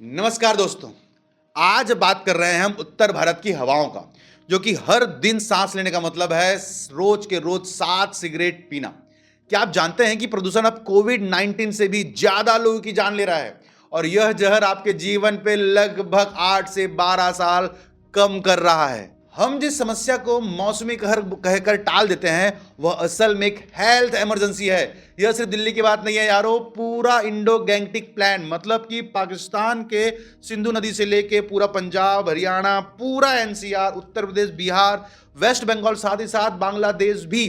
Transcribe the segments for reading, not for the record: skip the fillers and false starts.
नमस्कार दोस्तों। आज बात कर रहे हैं हम उत्तर भारत की हवाओं का, जो कि हर दिन सांस लेने का मतलब है रोज के रोज 7 सिगरेट पीना। क्या आप जानते हैं कि प्रदूषण अब कोविड-19 से भी ज्यादा लोगों की जान ले रहा है और यह जहर आपके जीवन पे लगभग 8 से 12 साल कम कर रहा है। हम जिस समस्या को मौसमी कहर कहकर टाल देते हैं, वह असल में एक हेल्थ इमरजेंसी है। यह सिर्फ दिल्ली की बात नहीं है यारो, पूरा इंडो गैंगटिक प्लान, मतलब कि पाकिस्तान के सिंधु नदी से लेके पूरा पंजाब, हरियाणा, पूरा एनसीआर, उत्तर प्रदेश, बिहार, वेस्ट बंगाल, साथ ही साथ बांग्लादेश भी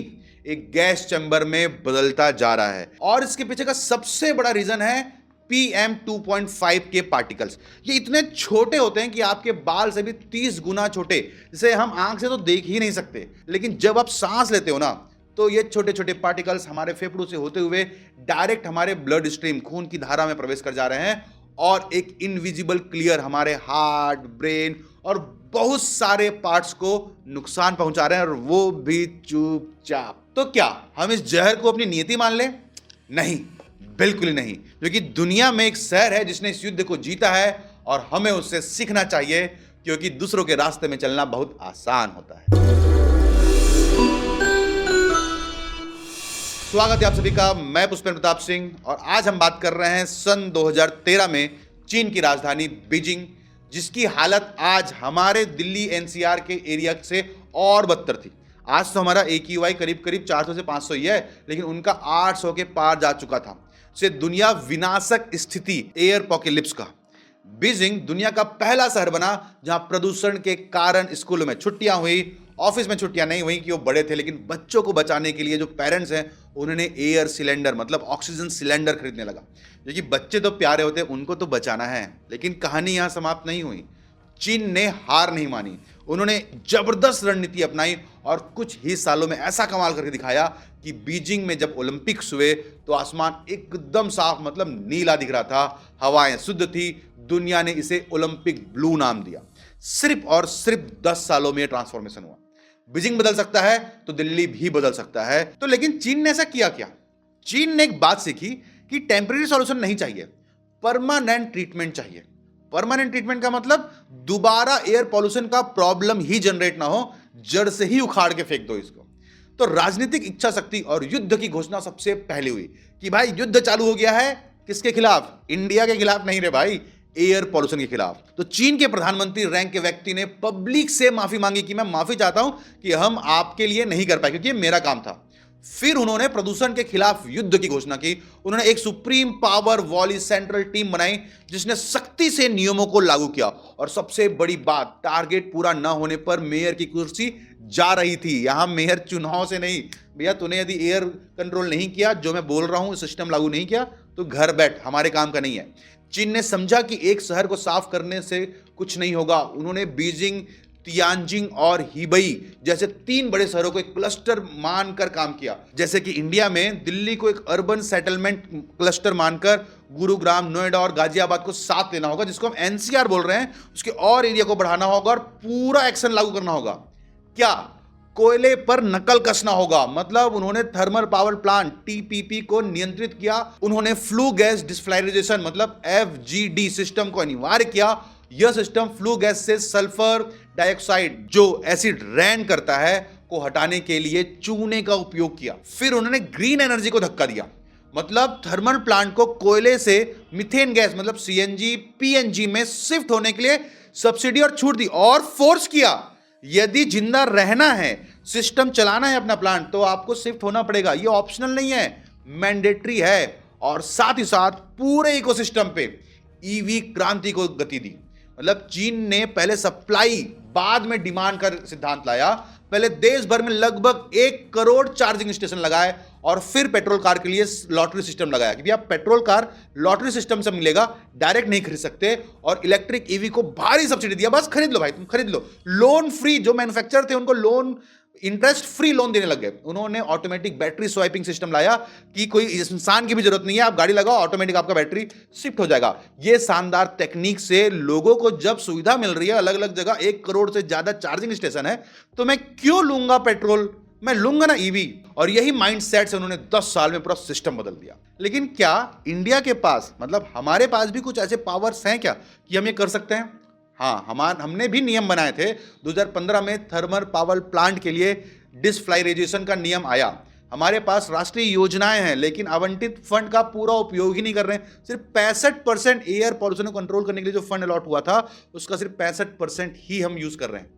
एक गैस चैम्बर में बदलता जा रहा है। और इसके पीछे का सबसे बड़ा रीजन है PM2.5 के पार्टिकल्स। ये इतने छोटे होते हैं कि आपके बाल से भी 30 गुना छोटे, जिसे हम आंख से तो देख ही नहीं सकते, लेकिन जब आप सांस लेते हो ना, तो ये छोटे छोटे पार्टिकल्स हमारे फेफड़ों से होते हुए डायरेक्ट हमारे ब्लड स्ट्रीम, खून की धारा में प्रवेश कर जा रहे हैं और एक इनविजिबल क्लियर हमारे हार्ट, ब्रेन और बहुत सारे पार्ट्स को नुकसान पहुंचा रहे हैं, और वो भी चुपचाप। तो क्या हम इस जहर को अपनी नियति मान लें? नहीं, बिल्कुल ही नहीं, क्योंकि दुनिया में एक शहर है जिसने इस युद्ध को जीता है और हमें उससे सीखना चाहिए, क्योंकि दूसरों के रास्ते में चलना बहुत आसान होता है। स्वागत है आप सभी का, मैं पुष्पेंद्र प्रताप सिंह, और आज हम बात कर रहे हैं सन 2013 में चीन की राजधानी बीजिंग, जिसकी हालत आज हमारे दिल्ली एनसीआर के एरिया से और बदतर थी। आज तो हमारा AQI करीब करीब 400 से 500 ही है, लेकिन उनका 800 के पार जा चुका था। से दुनिया विनाशक स्थिति, एयर पॉकेलिप्स का। बीजिंग दुनिया का पहला शहर बना जहां प्रदूषण के कारण स्कूलों में छुट्टियां हुई, ऑफिस में छुट्टियां नहीं हुई कि वो बड़े थे, लेकिन बच्चों को बचाने के लिए जो पेरेंट्स हैं उन्होंने एयर सिलेंडर, मतलब ऑक्सीजन सिलेंडर खरीदने लगा। क्योंकि बच्चे तो प्यारे होते हैं, उनको तो बचाना है। लेकिन कहानी यहां समाप्त नहीं हुई। चीन ने हार नहीं मानी, उन्होंने जबरदस्त रणनीति अपनाई और कुछ ही सालों में ऐसा कमाल करके दिखाया कि बीजिंग में जब ओलंपिक्स हुए तो आसमान एकदम साफ, मतलब नीला दिख रहा था, हवाएं शुद्ध थी। दुनिया ने इसे ओलंपिक ब्लू नाम दिया। सिर्फ और सिर्फ 10 सालों में ट्रांसफॉर्मेशन हुआ। बीजिंग बदल सकता है तो दिल्ली भी बदल सकता है। तो लेकिन चीन ने ऐसा किया क्या? चीन ने एक बात सीखी कि टेम्परेरी सॉल्यूशन नहीं चाहिए, परमानेंट ट्रीटमेंट चाहिए। परमानेंट ट्रीटमेंट का मतलब दोबारा एयर पॉल्यूशन का प्रॉब्लम ही जनरेट ना हो, जड़ से ही उखाड़ के फेंक दो इसको। तो राजनीतिक इच्छा शक्ति और युद्ध की घोषणा सबसे पहले हुई कि भाई युद्ध चालू हो गया है। किसके खिलाफ? इंडिया के खिलाफ नहीं रे भाई, एयर पॉल्यूशन के खिलाफ। तो चीन के प्रधानमंत्री रैंक के व्यक्ति ने पब्लिक से माफी मांगी कि मैं माफी चाहता हूं कि हम आपके लिए नहीं कर पाए, क्योंकि ये मेरा काम था। फिर उन्होंने प्रदूषण के खिलाफ युद्ध की घोषणा की। उन्होंने एक सुप्रीम पावर वाली सेंट्रल टीम बनाई जिसने सख्ती से नियमों को लागू किया। और सबसे बड़ी बात, टारगेट पूरा ना होने पर मेयर की कुर्सी जा रही थी। यहां मेयर चुनाव से नहीं, भैया तूने यदि एयर कंट्रोल नहीं किया, जो मैं बोल रहा हूं सिस्टम लागू नहीं किया, तो घर बैठ, हमारे काम का नहीं है। चीन ने समझा कि एक शहर को साफ करने से कुछ नहीं होगा। उन्होंने बीजिंग, तियानजिंग और हिबई जैसे 3 बड़े शहरों को एक क्लस्टर मानकर काम किया। जैसे कि इंडिया में दिल्ली को एक अर्बन सेटलमेंट क्लस्टर मानकर गुरुग्राम, नोएडा और गाजियाबाद को साथ लेना होगा, जिसको हम एनसीआर बोल रहे हैं। उसके और एरिया को बढ़ाना होगा और पूरा एक्शन लागू करना होगा। क्या? कोयले पर नकल कसना होगा। मतलब उन्होंने थर्मल पावर प्लांट TPP को नियंत्रित किया। उन्होंने फ्लू गैस डिसफ्लोराइजेशन, मतलब FGD सिस्टम को अनिवार्य किया। यह सिस्टम फ्लू गैस से सल्फर डाइऑक्साइड, जो एसिड रैन करता है, को हटाने के लिए चूने का उपयोग किया। फिर उन्होंने ग्रीन एनर्जी को धक्का दिया, मतलब थर्मल प्लांट को कोयले से मीथेन गैस, मतलब CNG PNG में शिफ्ट होने के लिए सब्सिडी और छूट दी। और फोर्स किया, यदि जिंदा रहना है, सिस्टम चलाना है अपना प्लांट, तो आपको शिफ्ट होना पड़ेगा। ये ऑप्शनल नहीं है, मैंडेटरी है। और साथ ही साथ पूरे इकोसिस्टम पे EV क्रांति को गति दी। मतलब चीन ने पहले सप्लाई बाद में डिमांड का सिद्धांत लाया। पहले देश भर में लगभग 1 करोड़ चार्जिंग स्टेशन लगाए और फिर पेट्रोल कार के लिए लॉटरी सिस्टम लगाया कि आप पेट्रोल कार लॉटरी सिस्टम से मिलेगा, डायरेक्ट नहीं खरीद सकते। और इलेक्ट्रिक EV को भारी सब्सिडी दिया, बस खरीद लो भाई, तुम खरीद लो। लोन फ्री, जो मैन्युफैक्चरर थे उनको लोन, इंटरेस्ट फ्री लोन देने लग गए। उन्होंने ऑटोमेटिक बैटरी स्वाइपिंग सिस्टम लाया कि कोई इंसान की भी जरूरत नहीं है, आप गाड़ी लगाओ, ऑटोमेटिक आपका बैटरी शिफ्ट हो जाएगा। ये शानदार टेक्निक से लोगों को जब सुविधा मिल रही है, अलग अलग जगह 1 करोड़ से ज्यादा चार्जिंग स्टेशन है, तो मैं क्यों लूंगा पेट्रोल? मैं लूंगा ना ईवी, और यही माइंडसेट से उन्होंने 10 साल में पूरा सिस्टम बदल दिया। लेकिन क्या इंडिया के पास, मतलब हमारे पास भी कुछ ऐसे पावर्स हैं क्या कि हम ये कर सकते हैं? हाँ, हमने भी नियम बनाए थे। 2015 में थर्मल पावर प्लांट के लिए डिसफ्लाइरेशन का नियम आया। हमारे पास राष्ट्रीय योजनाएं हैं, लेकिन आवंटित फंड का पूरा उपयोग ही नहीं कर रहे हैं। सिर्फ 65% एयर पॉल्यूशन को कंट्रोल करने के लिए जो फंड अलॉट हुआ था, उसका सिर्फ 65% ही हम यूज कर रहे हैं।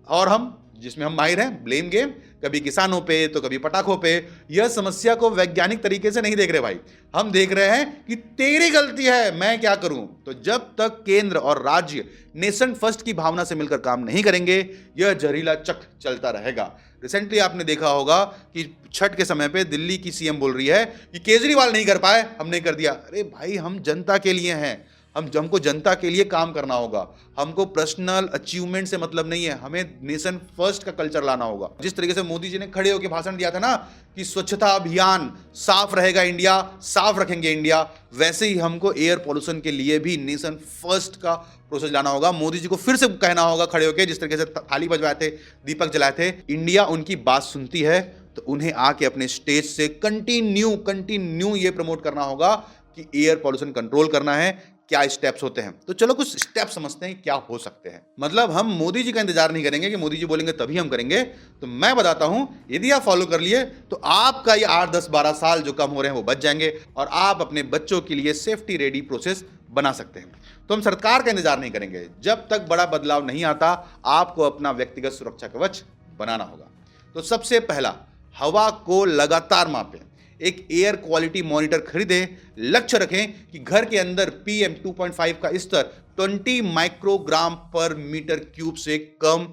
और हम, जिसमें हम माहिर हैं, ब्लेम गेम, कभी किसानों पे तो कभी पटाखों पे। यह समस्या को वैज्ञानिक तरीके से नहीं देख रहे भाई, हम देख रहे हैं कि तेरी गलती है, मैं क्या करूं। तो जब तक केंद्र और राज्य नेशन फर्स्ट की भावना से मिलकर काम नहीं करेंगे, यह जहरीला चक्र चलता रहेगा। रिसेंटली आपने देखा होगा कि छठ के समय पे दिल्ली की सीएम बोल रही है कि केजरीवाल नहीं कर पाए, हमने कर दिया। अरे भाई, हम जनता के लिए हैं, हमको जनता के लिए काम करना होगा। हमको पर्सनल अचीवमेंट से मतलब नहीं है, हमें नेशन फर्स्ट का कल्चर लाना होगा। जिस तरीके से मोदी जी ने खड़े होकर भाषण दिया था ना कि स्वच्छता अभियान, साफ रहेगा इंडिया, साफ रखेंगे इंडिया, वैसे ही हमको एयर पॉल्यूशन के लिए भी नेशन फर्स्ट का प्रोसेस लाना होगा। मोदी जी को फिर से कहना होगा खड़े होकर, जिस तरीके से थाली बजवाए थे, दीपक जलाए थे। इंडिया उनकी बात सुनती है तो उन्हें आके अपने स्टेज से कंटिन्यू ये प्रमोट करना होगा कि एयर पॉल्यूशन कंट्रोल करना है। क्या स्टेप्स होते हैं, तो चलो कुछ स्टेप समझते हैं क्या हो सकते हैं। मतलब हम मोदी जी का इंतजार नहीं करेंगे कि मोदी जी बोलेंगे तभी हम करेंगे। तो मैं बताता हूं, यदि आप फॉलो कर लिए तो आपका ये 8, 10, 12 साल जो कम हो रहे हैं वो बच जाएंगे, और आप अपने बच्चों के लिए सेफ्टी रेडी प्रोसेस बना सकते हैं। तो हम सरकार का इंतजार नहीं करेंगे, जब तक बड़ा बदलाव नहीं आता आपको अपना व्यक्तिगत सुरक्षा कवच बनाना होगा। तो सबसे पहला, हवा को लगातार मापें, एक एयर क्वालिटी मॉनिटर खरीदें। लक्ष्य रखें कि घर के अंदर PM 2.5 का स्तर 20 माइक्रोग्राम पर मीटर क्यूब से कम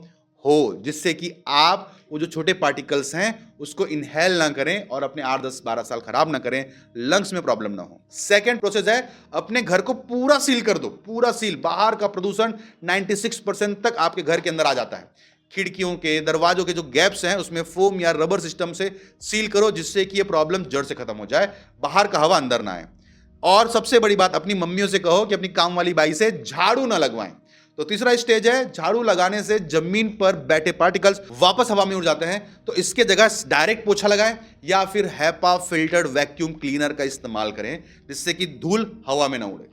हो, जिससे कि आप वो जो छोटे पार्टिकल्स हैं उसको इनहेल ना करें और अपने 8, 10, 12 साल खराब ना करें, लंग्स में प्रॉब्लम ना हो। सेकेंड प्रोसेस है, अपने घर को पूरा सील कर दो, पूरा सील। बाहर का प्रदूषण 96% तक आपके घर के अंदर आ जाता है। खिड़कियों के, दरवाजों के जो गैप्स हैं उसमें फोम या रबर सिस्टम से सील करो, जिससे कि ये प्रॉब्लम जड़ से खत्म हो जाए, बाहर का हवा अंदर ना आए। और सबसे बड़ी बात, अपनी मम्मियों से कहो कि अपनी काम वाली बाई से झाड़ू ना लगवाएं। तो तीसरा स्टेज है, झाड़ू लगाने से जमीन पर बैठे पार्टिकल्स वापस हवा में उड़ जाते हैं, तो इसके जगह डायरेक्ट पोछा लगाएं या फिर हैपा फिल्टर्ड वैक्यूम क्लीनर का इस्तेमाल करें, जिससे कि धूल हवा में ना उड़े।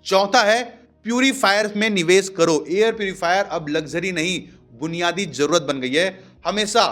चौथा है, प्यूरीफायर में निवेश करो। एयर प्यूरीफायर अब लग्जरी नहीं, बुनियादी जरूरत बन गई है। हमेशा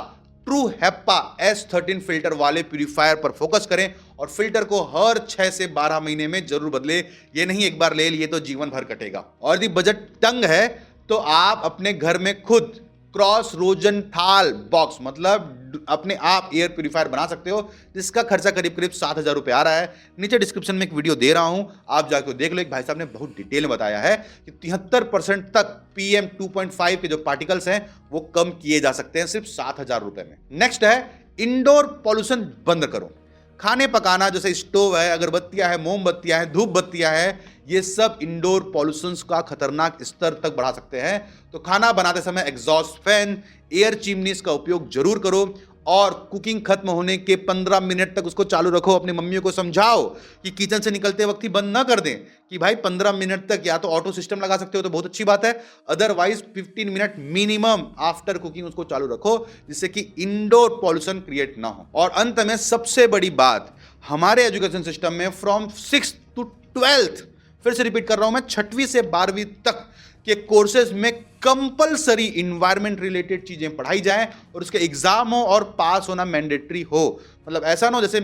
ट्रू हैप्पा S13 फिल्टर वाले प्यूरीफायर पर फोकस करें और फिल्टर को हर 6 से 12 महीने में जरूर बदले। ये नहीं एक बार ले लिए तो जीवन भर कटेगा। और यदि बजट तंग है तो आप अपने घर में खुद क्रॉस रोजनथाल बॉक्स, मतलब अपने आप एयर प्यूरीफायर बना सकते हो, जिसका खर्चा करीब करीब 7,000 रुपये आ रहा है। नीचे डिस्क्रिप्शन में एक वीडियो दे रहा हूं, आप जाकर देख लो। एक भाई साहब ने बहुत डिटेल में बताया है कि 73% तक PM 2.5 के जो पार्टिकल्स हैं वो कम किए जा सकते हैं सिर्फ 7,000 रुपये में। नेक्स्ट है, इंडोर पॉल्यूशन बंद करो। खाने पकाना, जैसे स्टोव है, अगरबत्तियां है, मोमबत्तियां हैं, धूप बत्तियां हैं, ये सब इंडोर पॉल्यूशन का खतरनाक स्तर तक बढ़ा सकते हैं। तो खाना बनाते समय एग्जॉस्ट फैन, एयर चिमनीज का उपयोग जरूर करो, और कुकिंग खत्म होने के 15 मिनट तक उसको चालू रखो। अपनी मम्मियों को समझाओ कि किचन से निकलते वक्त ही बंद ना कर दें, कि भाई 15 मिनट तक या तो ऑटो सिस्टम लगा सकते हो तो बहुत अच्छी बात है, otherwise 15 minute minimum after cooking उसको चालू रखो, जिससे कि इंडोर पॉल्यूशन क्रिएट ना हो। और अंत में सबसे बड़ी बात, हमारे एजुकेशन सिस्टम में फ्रॉम 6th to 12th, फिर से रिपीट कर रहा हूं मैं, 6वीं से 12वीं तक के कोर्सेज में कंपलसरी इन्वायरमेंट रिलेटेड चीजें पढ़ाई जाएं और उसके एग्जाम हो और पास होना मैंडेटरी हो। मतलब ऐसा ना हो, जैसे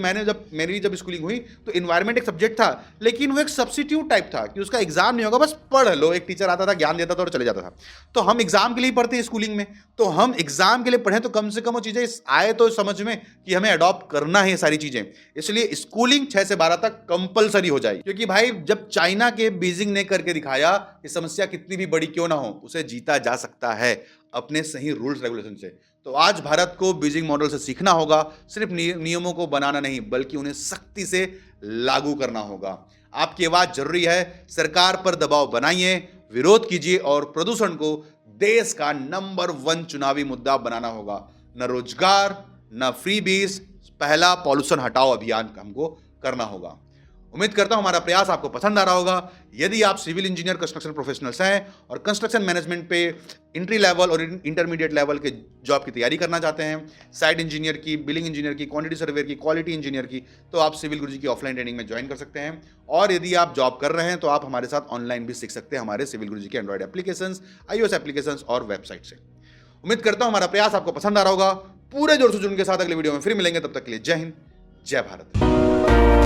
मेरी जब स्कूलिंग हुई तो इन्वायरमेंट एक सब्जेक्ट था, लेकिन वो एक सब्स्टिट्यूट टाइप था कि उसका एग्जाम नहीं होगा, बस पढ़ लो, एक टीचर आता था, ज्ञान देता था और चले जाता था। तो हम एग्जाम के लिए पढ़ते हैं स्कूलिंग में, तो हम एग्जाम के लिए पढ़ें तो कम से कम वो चीजें आए तो समझ में कि हमें अडॉप्ट करना है सारी चीजें। इसलिए स्कूलिंग 6 से 12 तक कंपलसरी हो जाएगी, क्योंकि भाई जब चाइना के बीजिंग ने करके दिखाया कि समस्या कितनी भी बड़ी क्यों ना हो, उसे जीता जा सकता है अपने सही रूल्स रेगुलेशन से। तो आज भारत को बीजिंग मॉडल से सीखना होगा, सिर्फ नियमों को बनाना नहीं बल्कि उन्हें सख्ती से लागू करना होगा। आपकी आवाज जरूरी है, सरकार पर दबाव बनाइए, विरोध कीजिए और प्रदूषण को देश का नंबर 1 चुनावी मुद्दा बनाना होगा। न रोजगार, न फ्रीबीज, पहला पॉल्यूशन हटाओ अभियान हमको करना होगा। उम्मीद करता हूं हमारा प्रयास आपको पसंद आ रहा होगा। यदि आप सिविल इंजीनियर कंस्ट्रक्शन प्रोफेशनल्स हैं और कंस्ट्रक्शन मैनेजमेंट पे एंट्री लेवल और इंटरमीडिएट लेवल के जॉब की तैयारी करना चाहते हैं, साइट इंजीनियर की, बिलिंग इंजीनियर की, क्वांटिटी सर्वेयर की, क्वालिटी इंजीनियर की, तो आप सिविल गुरुजी की ऑफलाइन ट्रेनिंग में ज्वाइन कर सकते हैं। और यदि आप जॉब कर रहे हैं तो आप हमारे साथ ऑनलाइन भी सीख सकते हैं हमारे सिविल गुरुजी के एंड्रॉइड एप्लीकेशंस, iOS एप्लीकेशंस और वेबसाइट से। उम्मीद करता हूं हमारा प्रयास आपको पसंद आ रहा होगा। पूरे जोर से जुड़ने के साथ अगले वीडियो में फिर मिलेंगे, तब तक के लिए जय हिंद, जय भारत।